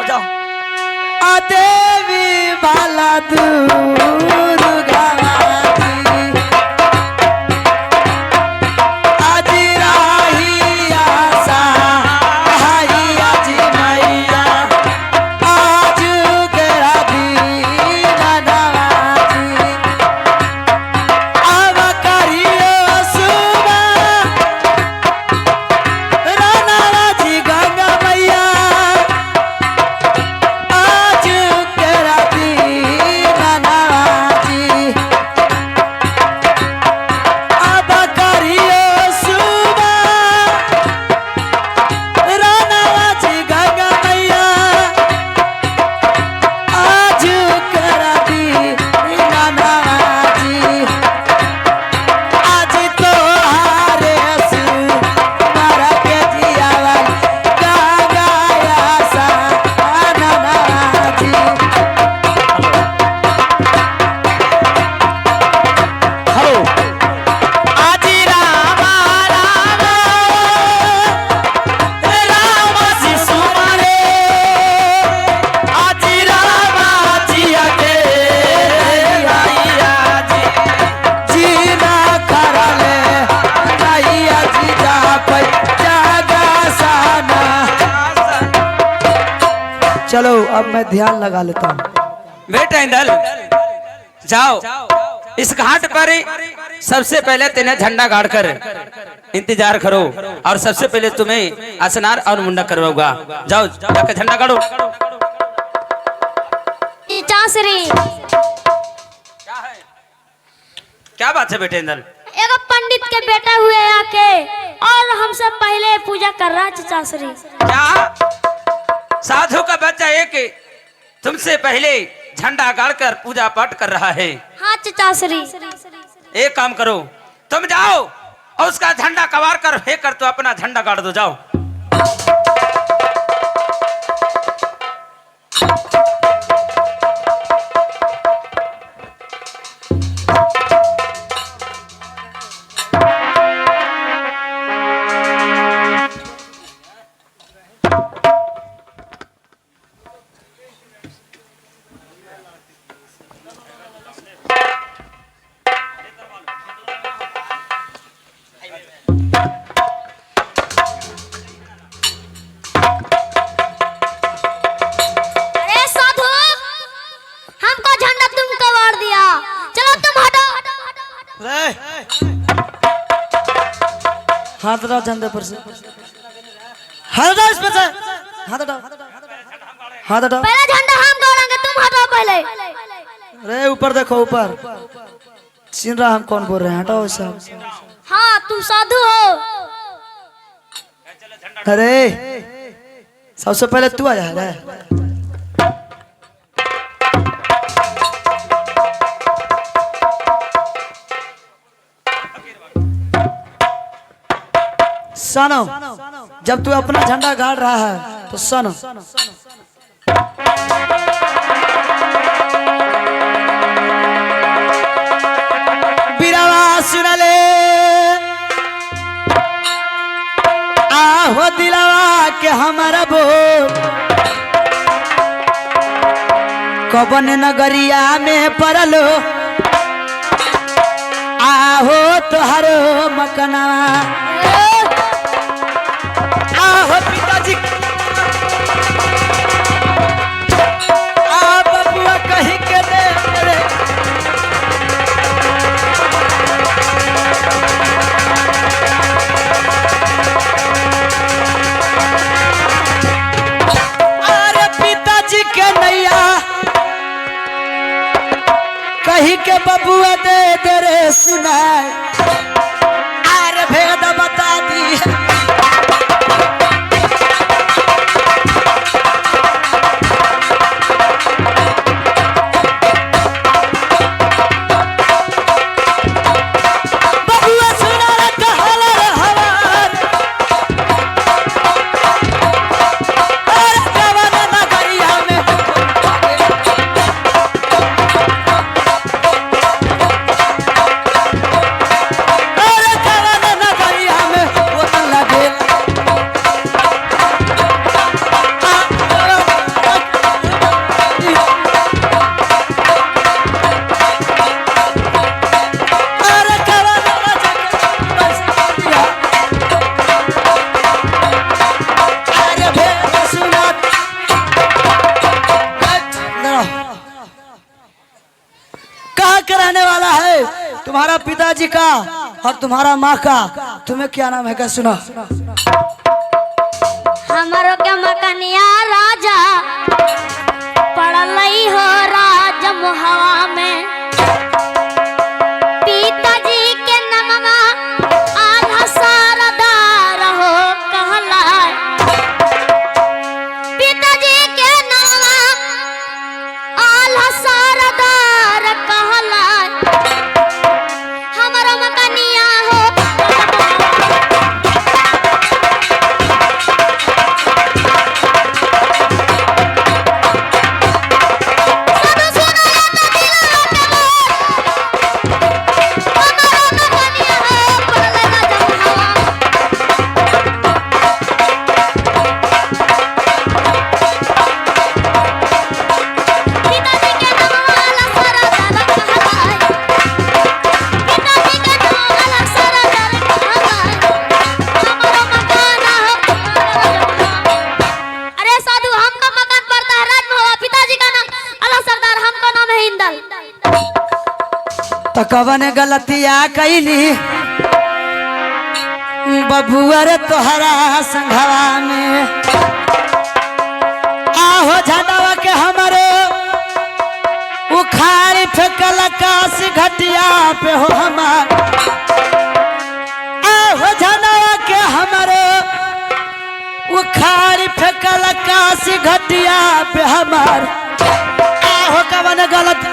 जाओ। आ देवी बाला दुर्गा चलो अब मैं ध्यान लगा लेता हूँ। बेटा इंदल जाओ इस घाट पर सबसे पहले तेने झंडा गाड़ कर इंतजार करो और सबसे पहले तुम्हें स्नान और मुंडा करवाऊंगा। जाओ जाकर झंडा गाड़ो। चासरी क्या बात है बेटे इंदल? एक पंडित के बेटा हुए आके और हमसे पहले पूजा कर रहा है चासरी। क्या साधु का बच्चा एक तुमसे पहले झंडा गाड़कर पूजा पाठ कर रहा है? हाँ चासरी। एक काम करो तुम जाओ और उसका झंडा कवार कर फेंक कर तो अपना झंडा गाड़ दो। जाओ हाथ हटाओ झंडे पर से, हाथ हटाओ इस पर से, हाथ हटाओ, हाथ हटाओ। पहले झंडा हम गाड़ेंगे, तुम हटाओ पहले। अरे ऊपर देखो ऊपर, सुन रहा हम कौन बोल रहे हैं? हटाओ सब। हाँ तुम साधु हो। अरे सबसे पहले तू आया है। सुनो, जब तू अपना झंडा गाड़ रहा है तो सुनो। बिरवा सुन ले, आहो दिलवा के हमारा बोल, कबन नगरिया में परलो, आहो तोहरो मकना, आहो पिताजी, आ बबुआ कहीं के दे मेरे, अरे पिताजी के नैया कहीं के बबुआ दे दे रे सुनाए, अरे भेद बता दी। कहाँ का रहने वाला है? तुम्हारा पिताजी का और तुम्हारा माँ का। तुम्हें क्या नाम है? क्या सुनो। हमारो के मकनिया राजा पड़ल हो राज मोहवा में। पिताजी के नामवा आधा सरदार हो कहला। पिताजी के नामवा आधा सरदार कहला। हमारो मकनिया हो तो कवन गलतिया कैली बबुआ रे तोहरा संघवा में। आहो झंडवा के हमारे उखाड़ी फेंकल काशी घटिया पे हो हमार। आहो झंडवा के हमारे उखाड़ी फेंकल काशी घटिया पे हमार। आहो कवन गलत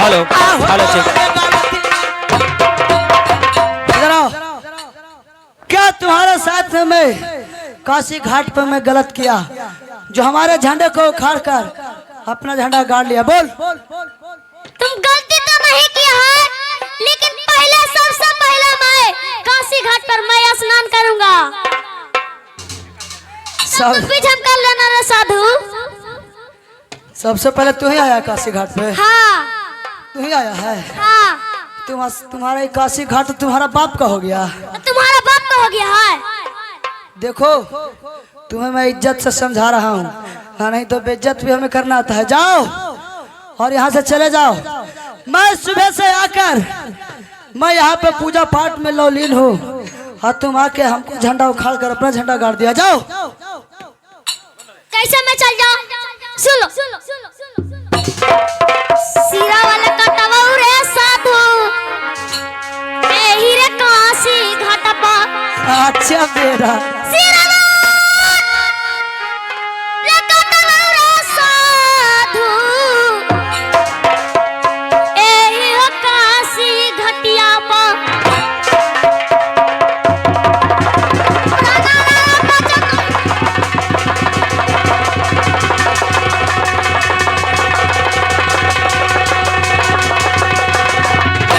हेलो हेलो चेक। इधर आओ। क्या तुम्हारे साथ में काशी घाट पर मैं गलत किया जो हमारे झंडे को उखाड़ कर अपना झंडा गाड़ लिया? बोल। तुम गलती तो नहीं किया है, लेकिन पहले सबसे पहले मैं काशी घाट पर मैं स्नान करूंगा। सब कुछ हम कर लेना रे साधु। सबसे पहले तू ही आया काशी घाट पे? हाँ तू ही आया है? हाँ। तुम्हारा काशी घाट तुम्हारा बाप का हो गया? तुम्हारा बाप का हो गया है। देखो तुम्हें मैं इज्जत से समझा रहा हूँ, नहीं तो बेइज्जत भी हमें करना आता है। जाओ और यहाँ से चले जाओ। मैं सुबह से आकर मैं यहाँ पे पूजा पाठ में लौलीन हूँ और तुम आके हमको झंडा उखाड़ कर अपना झंडा गाड़ दिया। जाओ। कैसे मैं चल जाऊं? सुनो सीरा वाला कटवा रे साधु एही रे काशी घाट पर। अच्छा बेरा सीरा रे कटवा रे साधु एही हो काशी घटिया पर।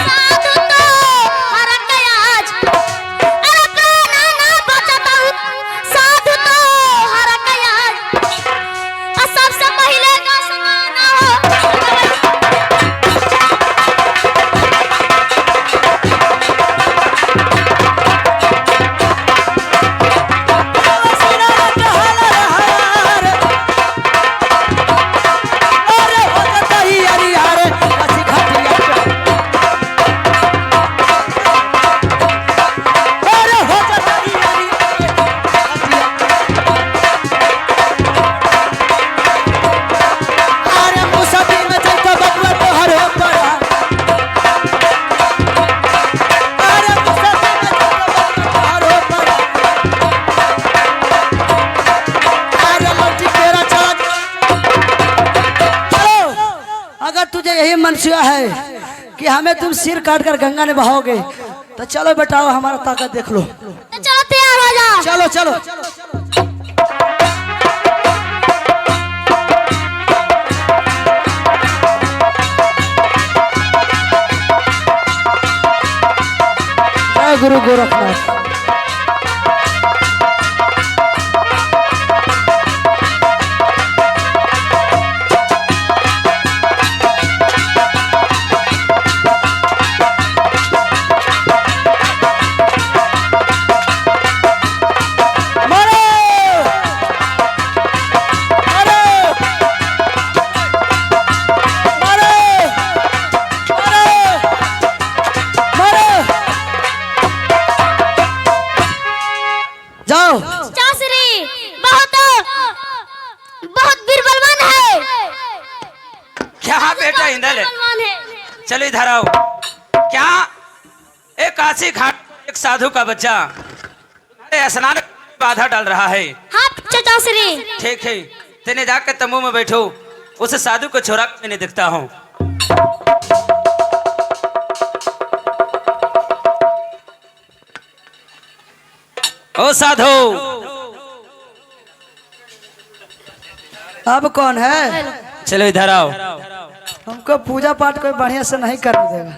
साधु तो हरक आज अरे प्राण ना बचता हूँ यही मंशा है कि हमें तुम सिर काट कर गंगा में बहाओगे। तो चलो बेटा हमारा ताकत देख लो। तो चलो तैयार हो जाओ। चलो चलो जय गुरु गोरखनाथ। जाओ। चाचरी बहुत बहुत बीरबलवान है। क्या बेटा इंदल है? बलवान है। चलो इधर आओ। क्या एक काशी घाट एक साधु का बच्चा तुम्हारे स्नान में बाधा डाल रहा है? हाँ चाचरी। ठीक है, तेने जाकर तंबू में बैठो, उस साधु को छोरा मैंने दिखता हूँ। ओ साधु, अब कौन है? चलो इधर आओ। हमको पूजा पाठ कोई बढ़िया से नहीं करने देगा।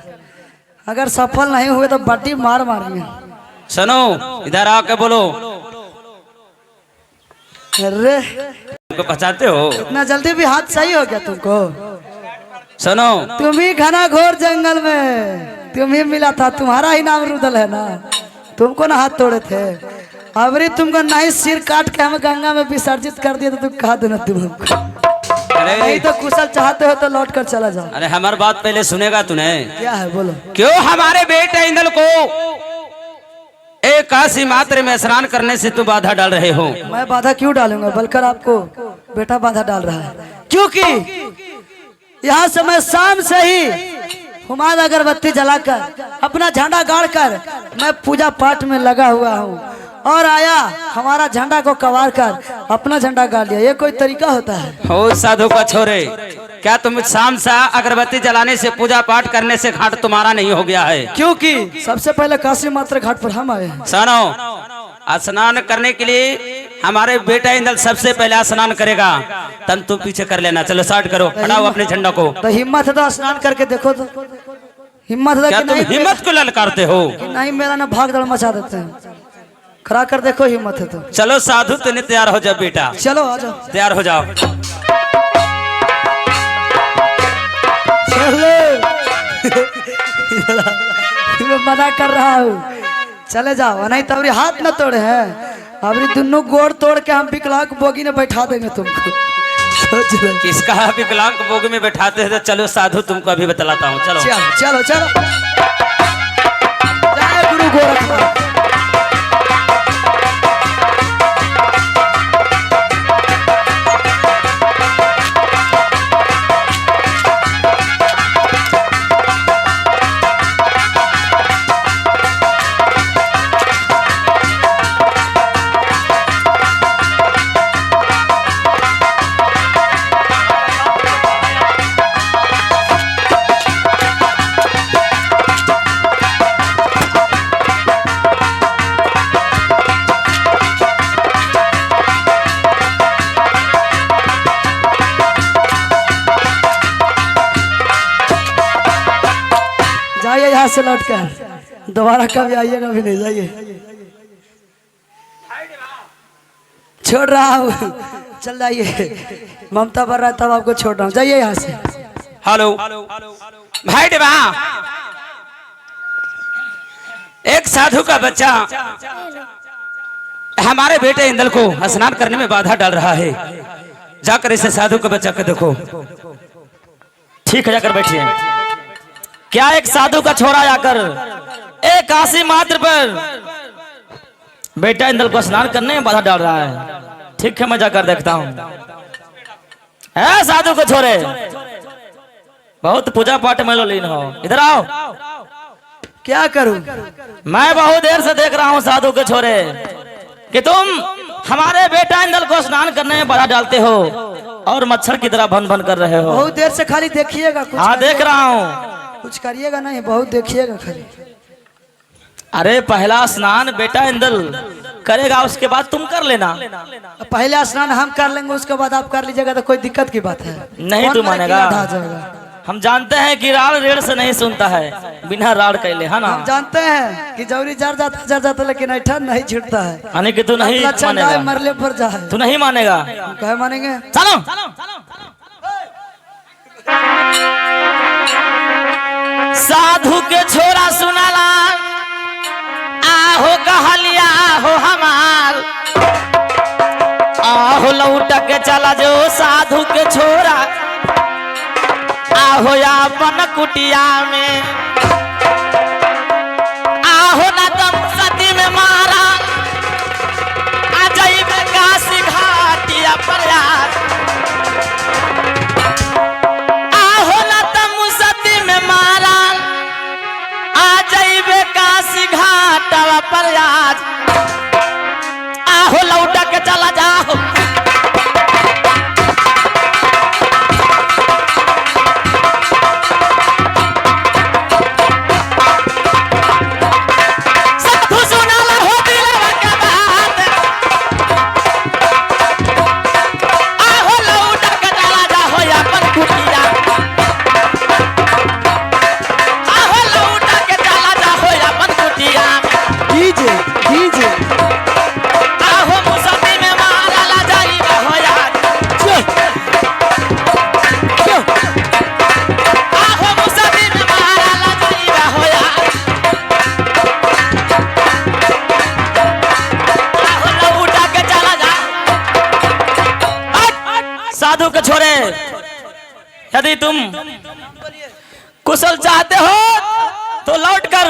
अगर सफल नहीं हुए तो बड्डी मार मारेंगे। सुनो, इधर आके बोलो। अरे तुमको पहचानते हो? इतना जल्दी भी हाथ सही हो गया तुमको? सुनो, तुम ही घना घोर जंगल में तुम ही मिला था, तुम्हारा ही नाम रुदल है ना। तुमको ना हाथ तोड़े थे। अबरी तुमको नहीं सिर काट के हम गंगा में विसर्जित कर दिया तो तुम कहा दो ना तुम हमको। नहीं अरे तो कुशल चाहते हो तो लौट कर चला जाओ। अरे हमारी बात पहले सुनेगा तूने? क्या है बोलो। क्यों हमारे बेटे इंदल को एक काशी मात्र में स्नान करने से तू बाधा डाल रहे हो? मैं बाधा क्यों डालूंगा, बल्कि आपको बेटा बाधा डाल रहा है। क्योंकि यहाँ से मैं शाम से ही हुमाद अगरबत्ती जलाकर अपना झंडा गाड़ कर मैं पूजा पाठ में लगा हुआ हूँ। और आया हमारा झंडा को कवार कर अपना झंडा गाड़ लिया। ये कोई तरीका होता है? हो साधु का छोरे, क्या तुम शाम से अगरबत्ती जलाने से पूजा पाठ करने से घाट तुम्हारा नहीं हो गया है? क्योंकि सबसे पहले काशी मात्र घाट पर हम आए हैं। सुनो, स्नान करने के लिए हमारे बेटा इंदल सबसे पहले स्नान करेगा, तब तुम पीछे कर लेना। चलो स्टार्ट करो, हटाओ अपने झंडा को। तो हिम्मत है तो स्नान करके देखो। तो हिम्मत है क्या कि तुम नहीं? हिम्मत को ललकारते हो? कि नहीं मेरा ना भाग दौड़ मचा देते हैं। खड़ा कर देखो हिम्मत है तो। चलो साधु, तुम तैयार हो जाओ बेटा। चलो आ जाओ। तैयार हो जाओ। चलो मैं मना कर रहा हूँ, चले जाओ। नहीं तो अभी हाथ न तोड़े हैं, अभी दोनों गोड़ तोड़ के हम विकलांग बोगी में बैठा देंगे तुमको। सोच लो। किसका विकलांग बोगी में बैठाते हैं? तो चलो साधु, तुमको अभी बतलाता हूँ। चलो चलो चलो चलो। जय गुरु गोरखनाथ। जाइए यहाँ से लौट कर, दोबारा कभी आइएगा भी नहीं। जाइए, छोड़ रहा हूँ, चल जाइए। ममता भर रहा है तब आपको छोड़ रहा हूँ। जाइए यहाँ से। हेलो भाई देवा, एक साधु का बच्चा हमारे बेटे इंदल को स्नान करने में बाधा डाल रहा है। जाकर इसे साधु का बच्चा को देखो। ठीक है, जाकर बैठिए। क्या एक साधु का छोरा जाकर एक काशी मात्र पर बेटा इंदल को स्नान करने में बाधा डाल रहा है? ठीक है, मैं जाकर देखता हूँ। है साधु के छोरे, बहुत पूजा पाठ में लीन हो, इधर आओ। क्या करूं? मैं बहुत देर से देख रहा हूँ साधु के छोरे कि तुम हमारे बेटा इंदल को स्नान करने में बाधा डालते हो। और मच्छर की तरह भन भन कर रहे हो। बहुत देर से खाली देखिएगा, कुछ हाँ देख करिएगा। रहा हूँ। कुछ करिएगा नहीं, बहुत देखिएगा खाली। अरे पहला स्नान बेटा इंदल करेगा, उसके बाद तुम कर लेना। पहले स्नान हम कर लेंगे, उसके बाद आप कर लीजिएगा, तो कोई दिक्कत की बात है? नहीं कौन तू मेरा मानेगा। किला ढा जाएगा? हम जानते हैं कि राड़ रेड़ से नहीं सुनता है, बिना राड़ कैले, है ना? हम जानते हैं कि जौरी जर जाता लेकिन ऐठा नहीं छूटता है। यानी कि तू नहीं अच्छा जाए, मानेगा। मरले पर जाए। तू नहीं मानेगा। हम कहे मानेंगे? चलो। साधु के छोरा सुनाला, आहो कहलिया हो हमार, आहो लौट के चला जो साधु के छोरा, आहो अपन कुटिया में, आहो ना तुम सती में मारा, आ जाइबे काशी घाटिया पर यार, आहो ना तुम सती में मारा, आ जाइबे काशी घाटवा पर यार, आहो लौट के चला जाओ। साधु के छोरे, यदि तुम कुशल चाहते हो तो लौट कर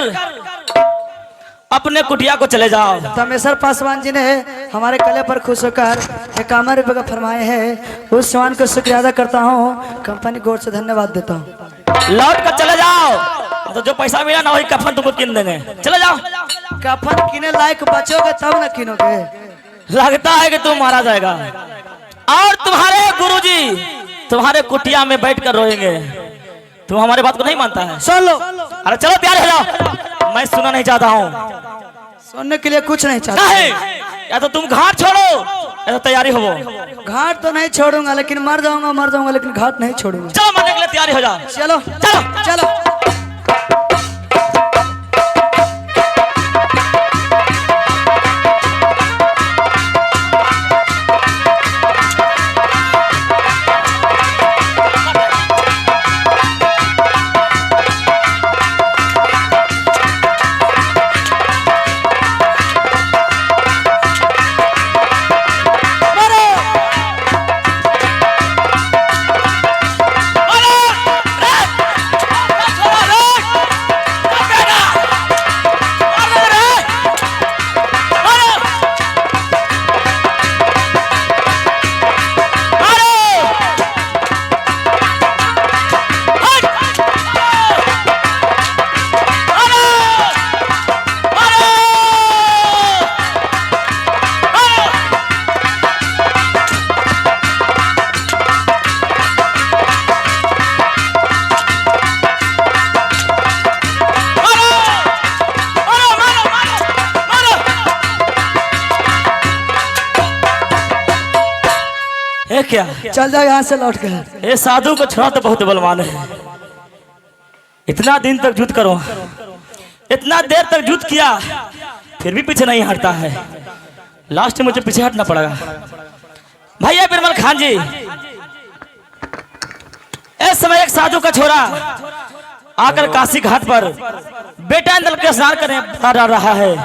अपने कुटिया को चले जाओ। तमेश्वर पासवान जी ने हमारे कले पर खुश होकर 51 रुपये का फरमाए हैं, उस समान को शुक्रिया अदा करता हूँ, कंपनी गौर से धन्यवाद देता हूँ। लौट कर चले जाओ, तो जो पैसा मिला ना वही कफन तुमको किन देंगे। चले जाओ। कफन किने लायक बचोगे तब न किनोगे। लगता है कि तुम मारा जाएगा और तुम्हारे गुरुजी तुम्हारे कुटिया में बैठकर रोएंगे। तुम हमारे बात को नहीं मानता है? सुन लो। अरे चलो तैयार हो जाओ, मैं सुनना नहीं चाहता हूँ। सुनने के लिए कुछ नहीं चाहता। नहीं, या तो तुम घाट छोड़ो या तो तैयारी हो। घाट तो नहीं छोड़ूंगा, लेकिन मर जाऊंगा, लेकिन घाट नहीं छोड़ूंगा। चलो मरने के लिए तैयारी हो जाओ। चलो चलो चलो। क्या चल जाओ यहाँ से लौट कर। ये साधु को छोड़ा तो बहुत बलवान है। इतना दिन तक युद्ध करो, इतना देर तक युद्ध किया, फिर भी पीछे नहीं हटता है। लास्ट में मुझे पीछे हटना पड़ेगा। भैया बिरबल खान जी, इस समय एक साधु का छोरा आकर काशी घाट पर बेटा इंदल के स्नान करने डाल रहा है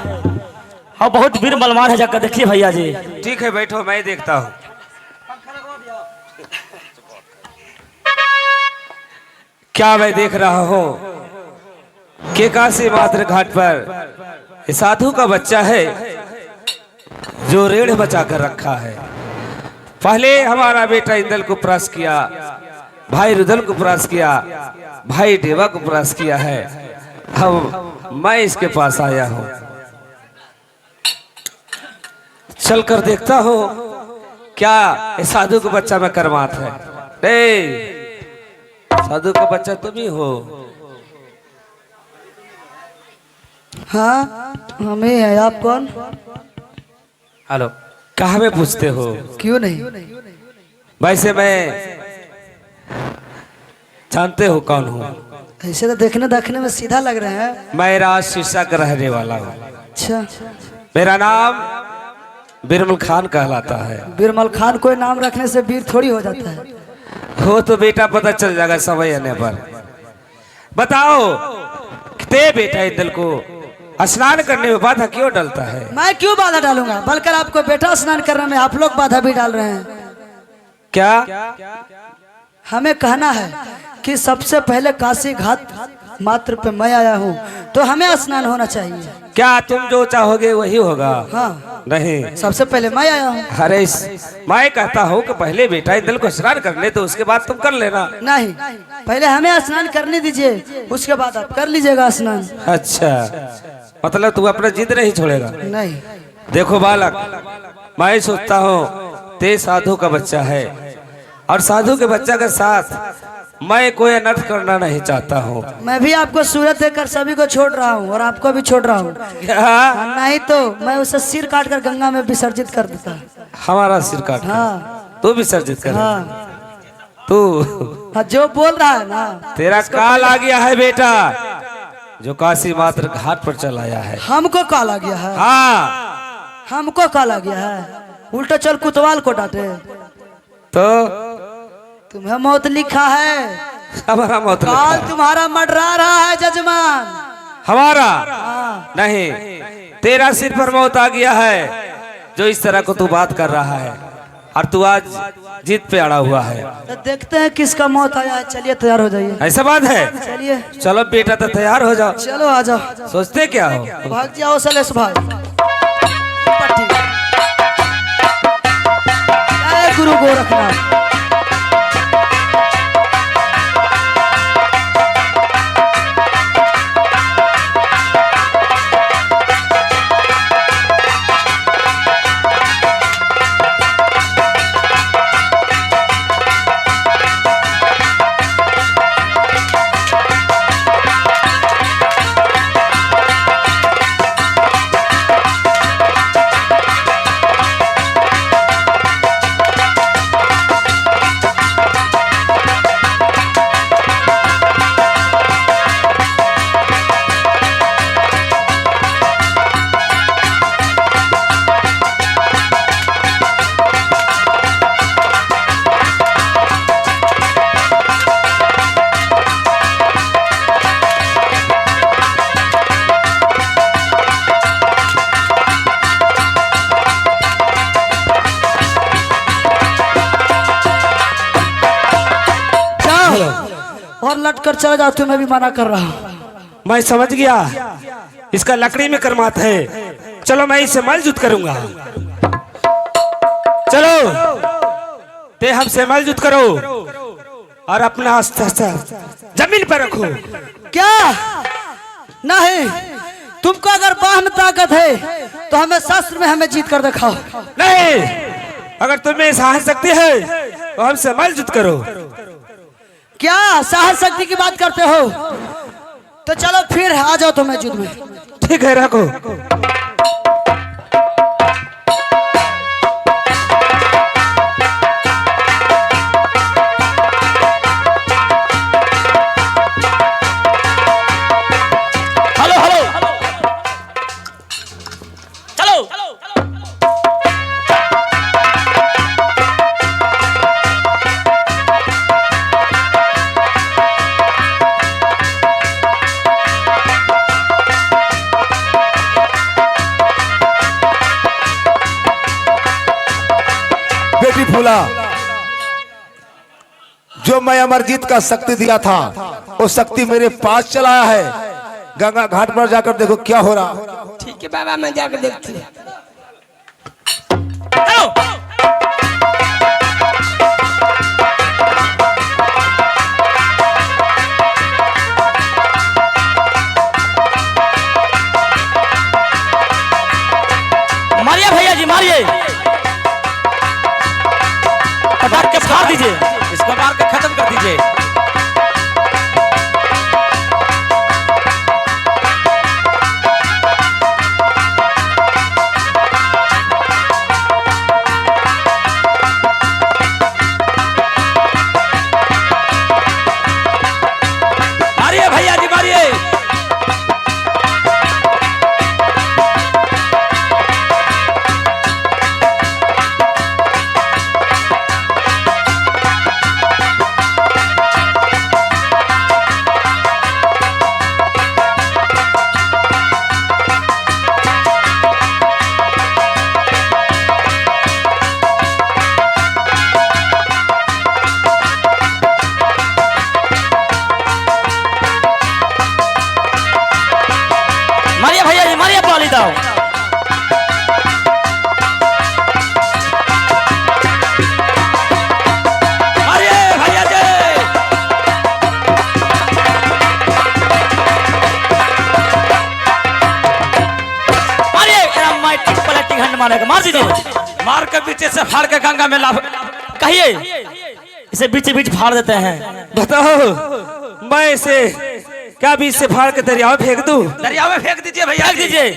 और बहुत वीर बलवान है। जाकर देखिए भैया जी। ठीक है बैठो, मैं देखता हूँ। क्या मैं देख रहा हूँ कि काशी मात्र घाट पर साधु का बच्चा है जो रेड़ बचा कर रखा है। पहले हमारा बेटा इंदल को परास्त किया, भाई रुदल को परास्त किया, भाई देवा को परास्त किया है। अब मैं इसके पास आया हूँ, चलकर देखता हूँ क्या ये साधु का बच्चा में करमात है? रे साधु का बच्चा तुम ही हो? हाँ हमें है। आप कौन? हेलो, कहाँ में पूछते हो? क्यों नहीं? वैसे मैं जानते हो कौन हूँ? ऐसे तो देखने में सीधा लग रहे हैं। मैं राज शीशा का रहने वाला हूँ। अच्छा, मेरा नाम बिरमल खान कहलाता है। बिरमल खान कोई नाम रखने से वीर थोड़ी हो जाता है। हो तो बेटा पता चल जाएगा समय आने पर। बताओ ते बेटा इंदल को स्नान करने में बाधा क्यों डलता है? मैं क्यों बाधा डालूंगा, बल्कि आपको बेटा स्नान करने में आप लोग बाधा भी डाल रहे हैं। क्या हमें कहना है कि सबसे पहले काशी घाट मात्र पे मैं आया हूँ, तो हमें स्नान होना चाहिए। क्या तुम जो चाहोगे वही होगा? हाँ, नहीं, सबसे पहले मैं आया हूँ। अरे मैं कहता हूँ कि पहले बेटा इंदल को स्नान कर ले, तो उसके बाद तुम कर लेना। नहीं, पहले हमें स्नान करने दीजिए, उसके बाद आप कर लीजिएगा स्नान। अच्छा, मतलब तू अपना जिद नहीं छोड़ेगा? नहीं। देखो बालक, मैं सोचता हूँ ते साधु का बच्चा है, और साधु के बच्चा के साथ मैं कोई अनर्थ करना नहीं चाहता हूँ। मैं भी आपको सूरत देखकर सभी को छोड़ रहा हूँ, और आपको भी छोड़ रहा हूँ। नहीं तो मैं उसे सिर काट कर गंगा में विसर्जित कर देता। हमारा सिर काट? हाँ। तू विसर्जित कर? हाँ। तू हाँ, जो बोल रहा है ना, तेरा काल आ गया है बेटा, जो काशी मात्र घाट पर चलाया है। हमको काल आ गया है? हाँ, हमको काल आ गया है? उल्टा चल कुतवाल को डांटे। तो तुम्हें मौत लिखा है। हमारा मौत लिखा काल है। तुम्हारा मंडरा रहा है जजमान। हमारा? हाँ। नहीं, तेरा सिर पर मौत आ गया है, जो इस तरह को तू बात कर रहा है, और तू आज जीत पे अड़ा हुआ है। तो देखते हैं किसका मौत आया है। चलिए तैयार हो जाइए। ऐसा बात है? चलिए। चलो बेटा, तो तैयार हो जाओ। चलो आ जाओ। सोचते क्या हो? भाग जाओ सलेश भाई। जय गुरु गोरखनाथ। और लट कर चला जाओ, तुम्हें भी मना कर रहा हूँ। मैं समझ गया, इसका लकड़ी में करमात है। चलो मैं इसे मलजूत करूंगा। चलो ते हमसे मलजूत करो, और अपना अस्त्र जमीन पर रखो। क्या? नहीं, तुमको अगर बाह में ताकत है तो हमें शास्त्र में हमें जीत कर दिखाओ। नहीं, अगर तुम्हें साहस शक्ति है तो हमसे मलजूत करो। क्या साहस शक्ति की बात करते हो? तो चलो फिर आ जाओ तुम्हें युद्ध में। ठीक है, रखो। हेलो हेलो, चलो। बेटी फूला, जो मैं अमरजीत का शक्ति दिया था वो शक्ति मेरे पास चलाया है। गंगा घाट पर जाकर देखो क्या हो रहा। ठीक है बाबा, मैं जाकर देखती हूँ। मारिए भैया जी, मारिए। दीजिए। इसको मार के खत्म कर दीजिए। मारिए भैया जी मारिए। मारिए भैया जी मारिए पाली दाओ। मारिए भैया जी। मारिए माइटिक पलटिंग हंड मारेगा। मार दीजिए। मार के पीछे से फाड़ के गंगा में लाभ। कहिए इसे बीच बीच फाड़ देते हैं। बताओ मैं इसे क्या बीच से फाड़ के दरिया में फेंक दूं? दरिया में फेंक दीजिए भैया फेंक जी। दीजिए।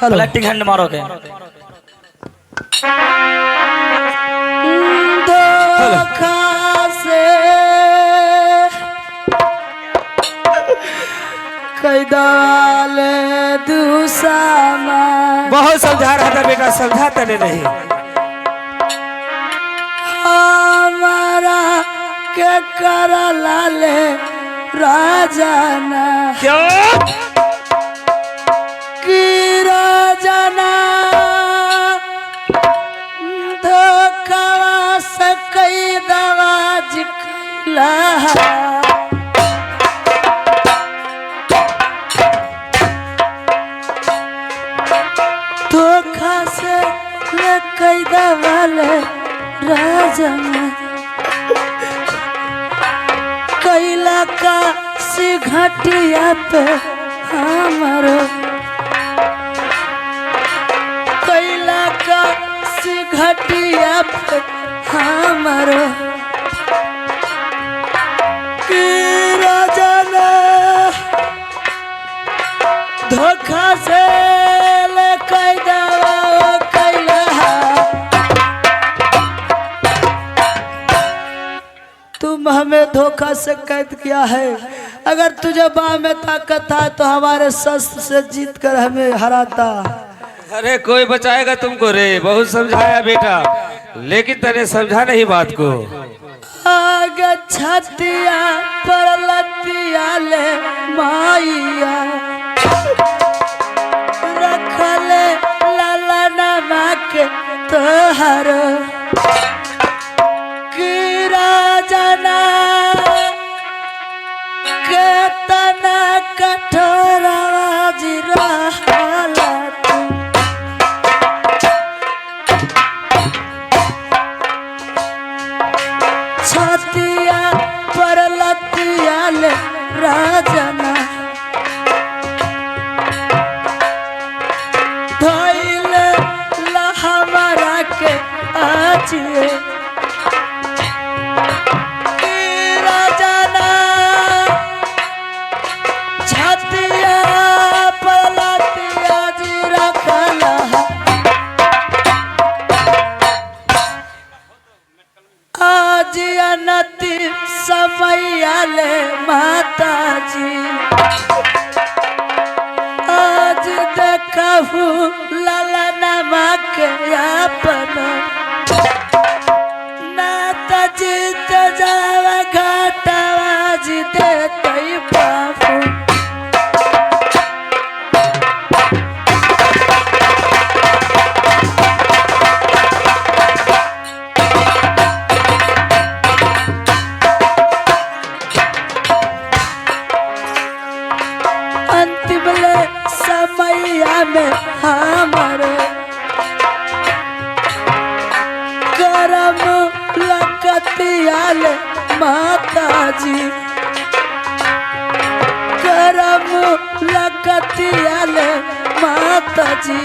हेलो पलटिंग हंड मारोगे। धोखा से कैदाले दूसरा बहुत समझा रहा था बेटा, समझा तने नहीं। हमारा के कर लाले राजाना क्यों? की राजाना धोखा से कई दवाज कैला धोखा से ले कई दवाले राजाना कैला का सिघटिया पे हमारो कैला का सिघटिया पे हमारो कि राजाना धोखा से ले कैदा कैला तुम हमें धोखा से कैद किया है। अगर तुझे बाह में ताकत था तो हमारे शस्त्र से जीत कर हमें हराता। अरे कोई बचाएगा तुमको रे, बहुत समझाया बेटा, लेकिन तने समझा नहीं बात को। आगे छतिया पर लतिया ले माइया रखले लाला नमा के तोहर की राजना के तना कठोर जिरा छतिया पर लतिया ले राजना धोइल ला हमारा के आचिए राजना छतिया पर लतिया जी रखला आज अनति समय ले माता जी आज देखहु लाला नमा के अपन नाता जीत जावा घाटावा जी देते बाबू अंतिम ले समैया में हमारे करम लकतिया ले माता जी करम लकतिया ले माता जी